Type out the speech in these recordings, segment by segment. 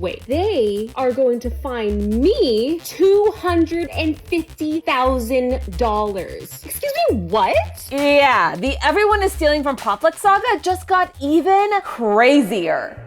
wait. They are going to fine me $250,000. Excuse me, what? Yeah, the everyone is stealing from Popflex saga just got even crazier.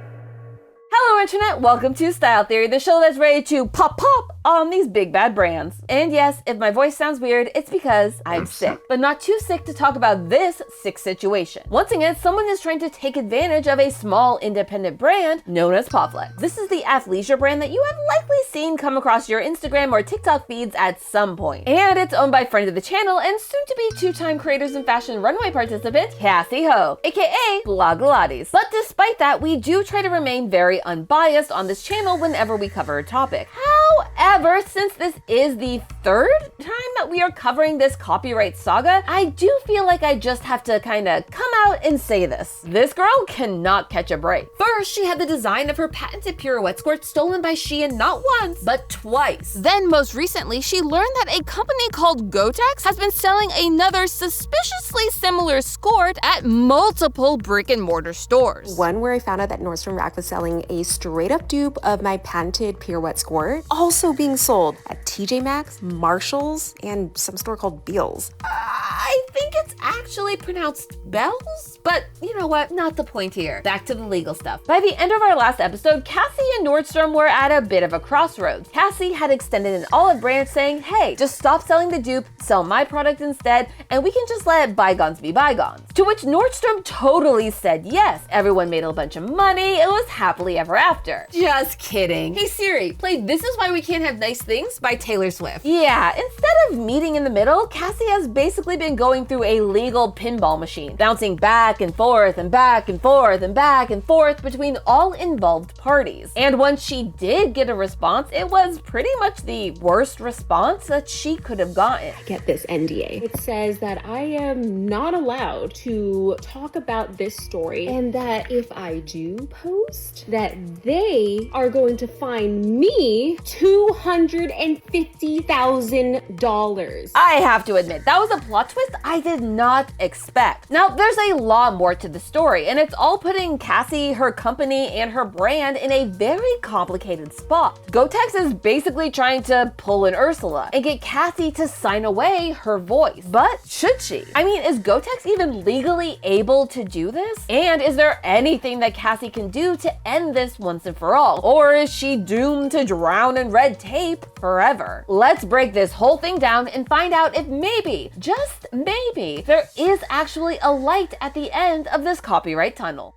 Hello internet, welcome to Style Theory, the show that's ready to pop on these big bad brands. And yes, if my voice sounds weird, it's because I'm sick, but not too sick to talk about this sick situation. Once again, someone is trying to take advantage of a small independent brand known as Popflex. This is the athleisure brand that you have likely seen come across your Instagram or TikTok feeds at some point. And it's owned by friend of the channel and soon to be two-time creators and fashion runway participant, Cassey Ho, aka Blogilates. But despite that, we do try to remain very unbiased on this channel whenever we cover a topic. However, since this is the third time that we are covering this copyright saga, I do feel like I just have to kind of come out and say this. This girl cannot catch a break. First, she had the design of her patented pirouette skirt stolen by Shein not once, but twice. Then most recently, she learned that a company called Gotex has been selling another suspiciously similar skirt at multiple brick and mortar stores. One where I found out that Nordstrom Rack was selling a straight up dupe of my patented pirouette skirt, also being sold at TJ Maxx, Marshalls, and some store called Beals. I think it's actually pronounced Bells, but you know what? Not the point here. Back to the legal stuff. By the end of our last episode, Cassey and Nordstrom were at a bit of a crossroads. Cassey had extended an olive branch saying, hey, just stop selling the dupe, sell my product instead, and we can just let bygones be bygones. To which Nordstrom totally said yes. Everyone made a bunch of money. It was happily ever after. Just kidding. Hey Siri, play This Is Why We Can't Have Nice Things by Taylor Swift. Yeah, instead of meeting in the middle, Cassey has basically been going through a legal pinball machine, bouncing back and forth and back and forth and back and forth between all involved parties. And once she did get a response, it was pretty much the worst response that she could have gotten. Get this NDA. It says that I am not allowed to talk about this story, and that if I do post, that they are going to fine me $250,000. I have to admit, that was a plot twist I did not expect. Now, there's a lot more to the story, and it's all putting Cassey, her company, and her brand in a very complicated spot. Gotex is basically trying to pull an Ursula and get Cassey to sign away her voice. But should she? I mean, is Gotex even legally able to do this? And is there anything that Cassey can do to end this once and for all? Or is she doomed to drown in red tape forever? Let's break this whole thing down and find out if maybe, just maybe, there is actually a light at the end of this copyright tunnel.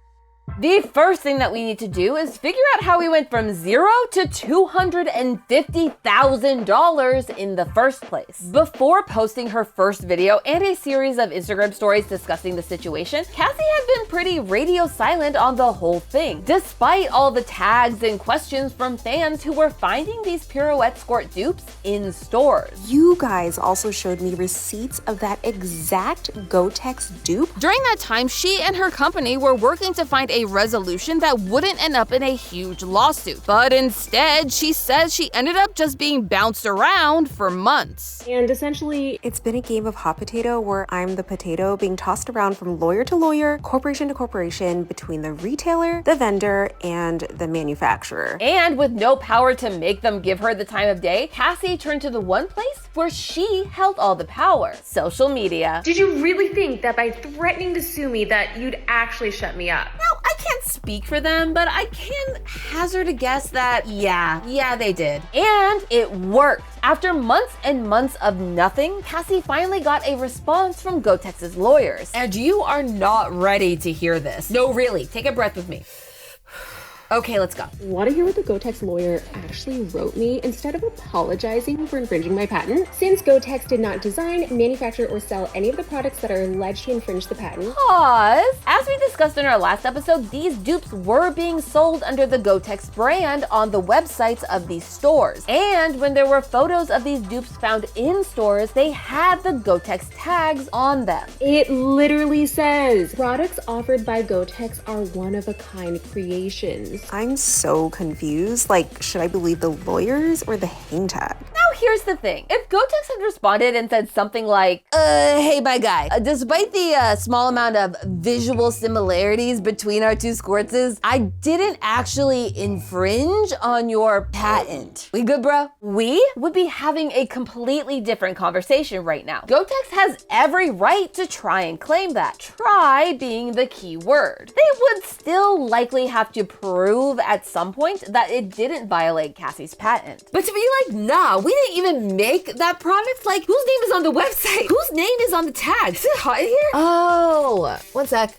The first thing that we need to do is figure out how we went from $0 to $250,000 in the first place. Before posting her first video and a series of Instagram stories discussing the situation, Cassey had been pretty radio silent on the whole thing, despite all the tags and questions from fans who were finding these pirouette skirt dupes in stores. You guys also showed me receipts of that exact Gotex dupe. During that time, she and her company were working to find a resolution that wouldn't end up in a huge lawsuit. But instead, she says she ended up just being bounced around for months. And essentially, it's been a game of hot potato where I'm the potato being tossed around from lawyer to lawyer, corporation to corporation, between the retailer, the vendor, and the manufacturer. And with no power to make them give her the time of day, Cassey turned to the one place where she held all the power: social media. Did you really think that by threatening to sue me that you'd actually shut me up? Now, I can't speak for them, but I can hazard a guess that yeah, they did. And it worked. After months and months of nothing, Cassey finally got a response from Gotex's lawyers. And you are not ready to hear this. No, really, take a breath with me. Okay, let's go. Want to hear what the Gotex lawyer actually wrote me instead of apologizing for infringing my patent? Since Gotex did not design, manufacture, or sell any of the products that are alleged to infringe the patent. Pause. As we discussed in our last episode, these dupes were being sold under the Gotex brand on the websites of these stores. And when there were photos of these dupes found in stores, they had the Gotex tags on them. It literally says, products offered by Gotex are one-of-a-kind creations. I'm so confused. Like, should I believe the lawyers or the hang tag? Now here's the thing. If Gotex had responded and said something like, hey, bye guy, despite the small amount of visual similarities between our two squirts, I didn't actually infringe on your patent. We good, bro? We would be having a completely different conversation right now. Gotex has every right to try and claim that. Try being the key word. They would still likely have to prove at some point that it didn't violate Cassey's patent. But to be like, nah, we didn't even make that product. Like, whose name is on the website? Whose name is on the tag? Is it hot in here? Oh, one sec.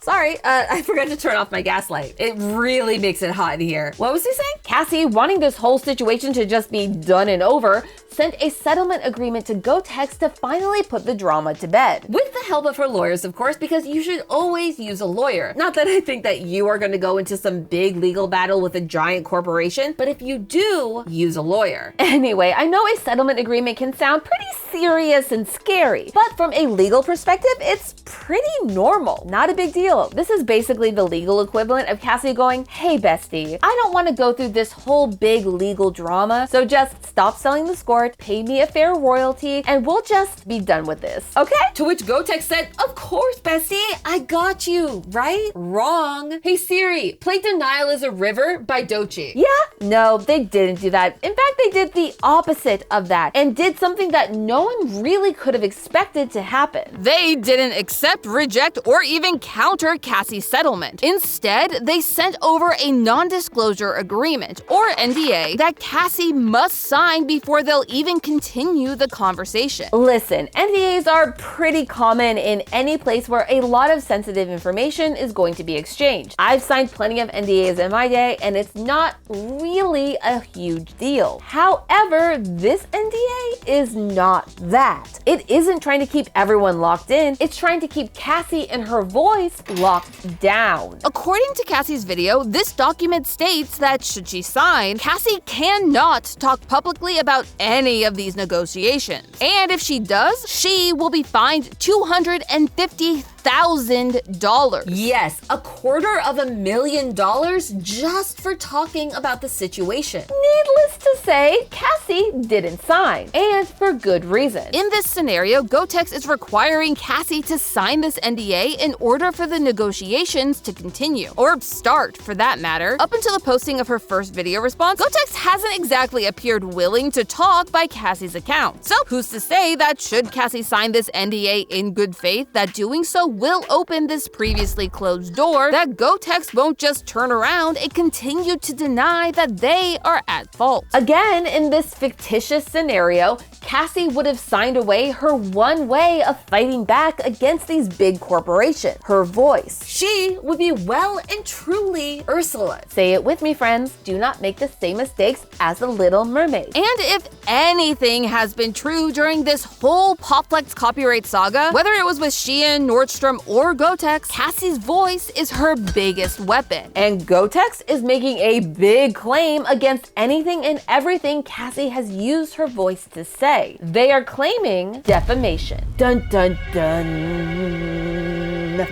Sorry, I forgot to turn off my gas light. It really makes it hot in here. What was he saying? Cassey, wanting this whole situation to just be done and over, sent a settlement agreement to Gotex to finally put the drama to bed. With the help of her lawyers, of course, because you should always use a lawyer. Not that I think that you are going to go into some big legal battle with a giant corporation, but if you do, use a lawyer. Anyway, I know a settlement agreement can sound pretty serious and scary, but from a legal perspective, it's pretty normal. Not a big deal. This is basically the legal equivalent of Cassey going, hey bestie, I don't want to go through this whole big legal drama, so just stop selling the score, pay me a fair royalty, and we'll just be done with this, okay? To which Gotex said, of course, bestie, I got you, right? Wrong. Hey Siri, play Denial is a River by Doechii. Yeah, no, they didn't do that. In fact, they did the opposite of that and did something that no one really could have expected to happen. They didn't accept, reject, or even counter Cassey's settlement. Instead, they sent over a non-disclosure agreement, or NDA, that Cassey must sign before they'll even continue the conversation. Listen, NDAs are pretty common in any place where a lot of sensitive information is going to be exchanged. I've signed plenty of NDAs in my day, and it's not really a huge deal. However, this NDA is not that. It isn't trying to keep everyone locked in, it's trying to keep Cassey and her voice locked down. According to Cassey's video, this document states that should she sign, Cassey cannot talk publicly about any of these negotiations. And if she does, she will be fined $250,000. Yes, $250,000 just for talking about the situation. Needless to say, Cassey didn't sign, and for good reason. In this scenario, Gotex is requiring Cassey to sign this NDA in order for the negotiations to continue, or start for that matter. Up until the posting of her first video response, Gotex hasn't exactly appeared willing to talk by Cassey's account. So who's to say that should Cassey sign this NDA in good faith, that doing so will open this previously closed door, that Gotex won't just turn around and continue to deny that they are at fault. Again, in this fictitious scenario, Cassey would have signed away her one way of fighting back against these big corporations, her voice. She would be well and truly Ursula. Say it with me, friends. Do not make the same mistakes as the Little Mermaid. And if anything has been true during this whole Popflex copyright saga, whether it was with Shein, Nordstrom, or Gotex, Cassey's voice is her biggest weapon. And Gotex is making a big claim against anything and everything Cassey has used her voice to say. They are claiming defamation. Dun dun dun.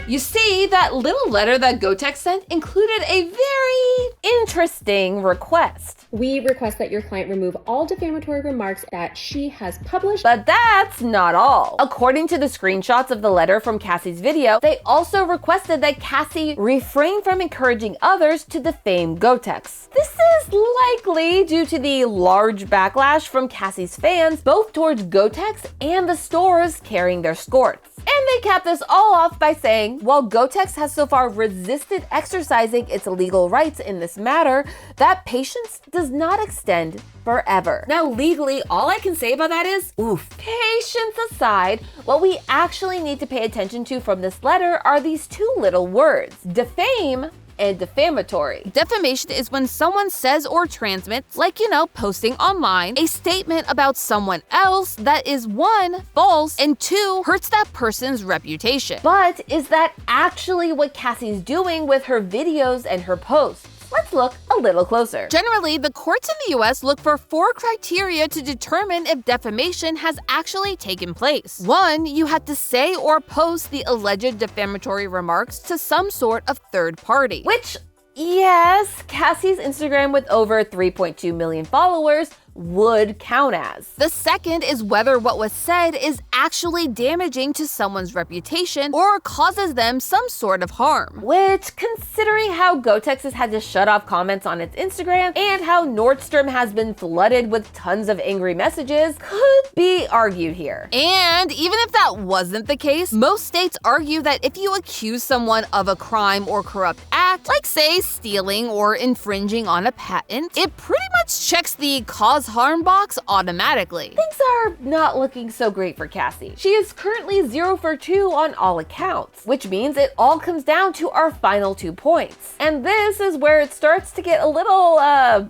You see, that little letter that Gotex sent included a very interesting request. We request that your client remove all defamatory remarks that she has published. But that's not all. According to the screenshots of the letter from Cassey's video, they also requested that Cassey refrain from encouraging others to defame Gotex. This is likely due to the large backlash from Cassey's fans, both towards Gotex and the stores carrying their skirts. And they cap this all off by saying, while Gotex has so far resisted exercising its legal rights in this matter, that patience does not extend forever. Now, legally, all I can say about that is, oof. Patience aside, what we actually need to pay attention to from this letter are these two little words, defame and defamatory. Defamation is when someone says or transmits, like, posting online, a statement about someone else that is 1, false, and 2, hurts that person's reputation. But is that actually what Cassey's doing with her videos and her posts? Let's look a little closer. Generally, the courts in the US look for 4 criteria to determine if defamation has actually taken place. 1, you had to say or post the alleged defamatory remarks to some sort of third party. Which, yes, Cassey's Instagram with over 3.2 million followers would count as. The second is whether what was said is actually damaging to someone's reputation or causes them some sort of harm. Which, considering how Gotex has had to shut off comments on its Instagram and how Nordstrom has been flooded with tons of angry messages, could be argued here. And even if that wasn't the case, most states argue that if you accuse someone of a crime or corrupt act, like say stealing or infringing on a patent, it pretty much checks the cause harm box automatically. Things are not looking so great for Cassey. She is currently 0 for 2 on all accounts, which means it all comes down to our final 2 points. And this is where it starts to get a little,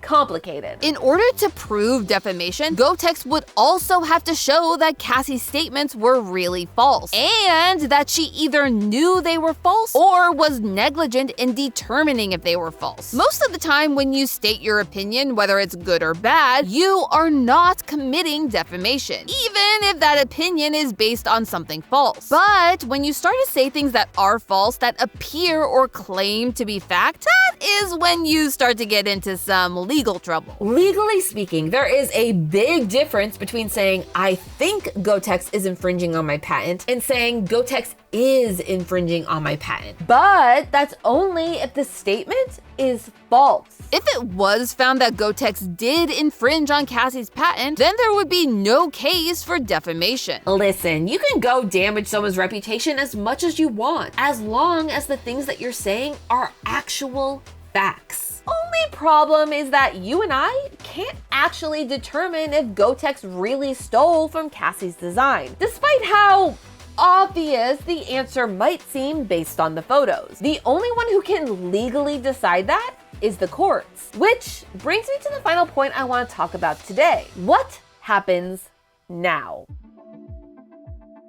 complicated. In order to prove defamation, Gotex would also have to show that Cassey's statements were really false, and that she either knew they were false or was negligent in determining if they were false. Most of the time when you state your opinion, whether it's good or bad, you are not committing defamation, even if that opinion is based on something false. But when you start to say things that are false, that appear or claim to be fact, that is when you start to get into some legal trouble. Legally speaking, there is a big difference between saying, I think Gotex is infringing on my patent, and saying Gotex is infringing on my patent. But that's only if the statement is false. If it was found that Gotex did infringe on Cassey's patent, then there would be no case for defamation. Listen, you can go damage someone's reputation as much as you want, as long as the things that you're saying are actual facts. Only problem is that you and I can't actually determine if Gotex really stole from Cassey's design, despite how obvious the answer might seem based on the photos. The only one who can legally decide that is the courts. Which brings me to the final point I want to talk about today. What happens now?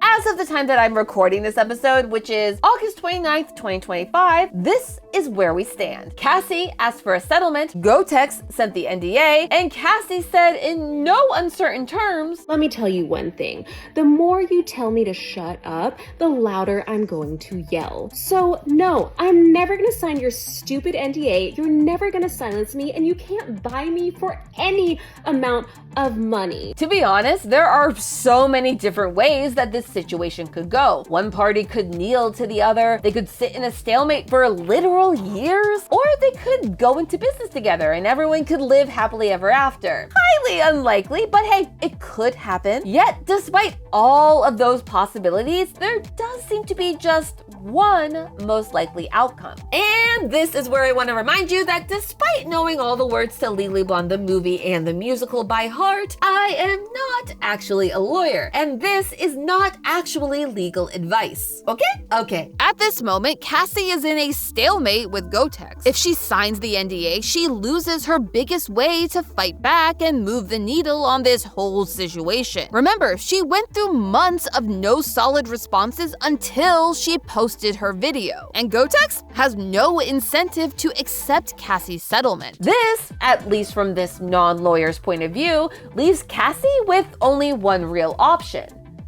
As of the time that I'm recording this episode, which is August 29th, 2025, this is where we stand. Cassey asked for a settlement, Gotex sent the NDA, and Cassey said in no uncertain terms, Let me tell you one thing. The more you tell me to shut up, the louder I'm going to yell. So no, I'm never gonna sign your stupid NDA. You're never gonna silence me, and you can't buy me for any amount of money. To be honest, there are so many different ways that this situation could go. One party could kneel to the other, they could sit in a stalemate for literal years, or they could go into business together and everyone could live happily ever after. Highly unlikely, but hey, it could happen. Yet, despite all of those possibilities, there does seem to be just one most likely outcome. And this is where I want to remind you that despite knowing all the words to Legally Blonde the movie and the musical by heart, I am not actually a lawyer, and this is not actually legal advice. Okay. At this moment, Cassey is in a stalemate with Gotex. If she signs the NDA, she loses her biggest way to fight back and move the needle on this whole situation. Remember, she went through months of no solid responses until she posted her video, and Gotex has no incentive to accept Cassey's settlement. This, at least from this non-lawyer's point of view, leaves Cassey with only one real option: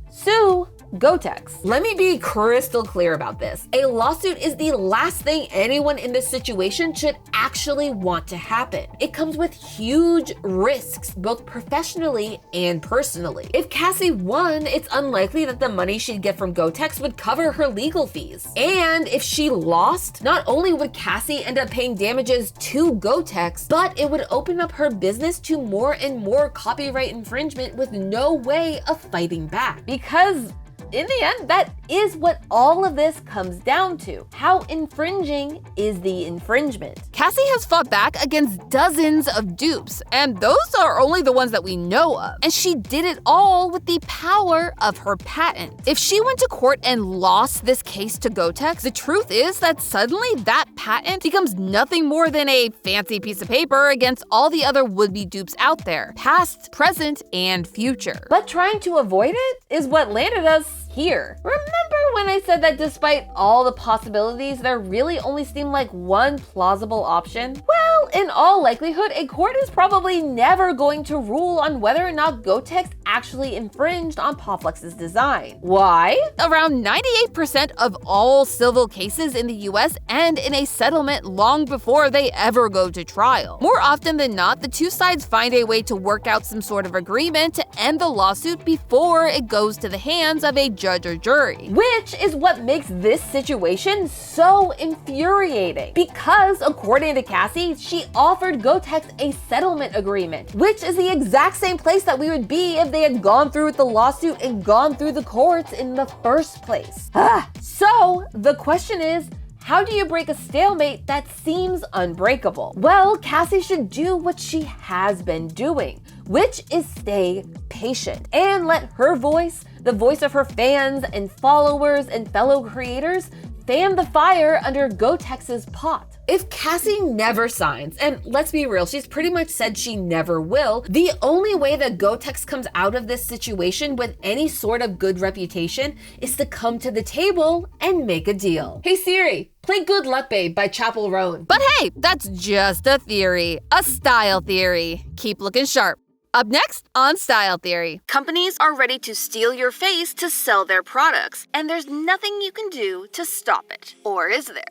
sue Gotex. Let me be crystal clear about this. A lawsuit is the last thing anyone in this situation should actually want to happen. It comes with huge risks, both professionally and personally. If Cassey won, it's unlikely that the money she'd get from Gotex would cover her legal fees. And if she lost, not only would Cassey end up paying damages to Gotex, but it would open up her business to more and more copyright infringement with no way of fighting back. Because in the end, that is what all of this comes down to. How infringing is the infringement? Cassey has fought back against dozens of dupes, and those are only the ones that we know of. And she did it all with the power of her patent. If she went to court and lost this case to Gotex, the truth is that suddenly that patent becomes nothing more than a fancy piece of paper against all the other would-be dupes out there, past, present, and future. But trying to avoid it is what landed us here. Remember when I said that despite all the possibilities, there really only seemed like one plausible option? Well, in all likelihood, a court is probably never going to rule on whether or not Gotex actually infringed on Popflex's design. Why? Around 98% of all civil cases in the US end in a settlement long before they ever go to trial. More often than not, the two sides find a way to work out some sort of agreement to end the lawsuit before it goes to the hands of a judge or jury. Which is what makes this situation so infuriating. Because according to Cassey, she offered Gotex a settlement agreement, which is the exact same place that we would be if they had gone through with the lawsuit and gone through the courts in the first place. So the question is, how do you break a stalemate that seems unbreakable? Well, Cassey should do what she has been doing, which is stay patient and let her voice, the voice of her fans and followers and fellow creators, fan the fire under Gotex's pot. If Cassey never signs, and let's be real, she's pretty much said she never will, the only way that Gotex comes out of this situation with any sort of good reputation is to come to the table and make a deal. Hey Siri, play Good Luck Babe by Chapel Roan. But hey, that's just a theory, a style theory. Keep looking sharp. Up next on Style Theory. Companies are ready to steal your face to sell their products, and there's nothing you can do to stop it. Or is there?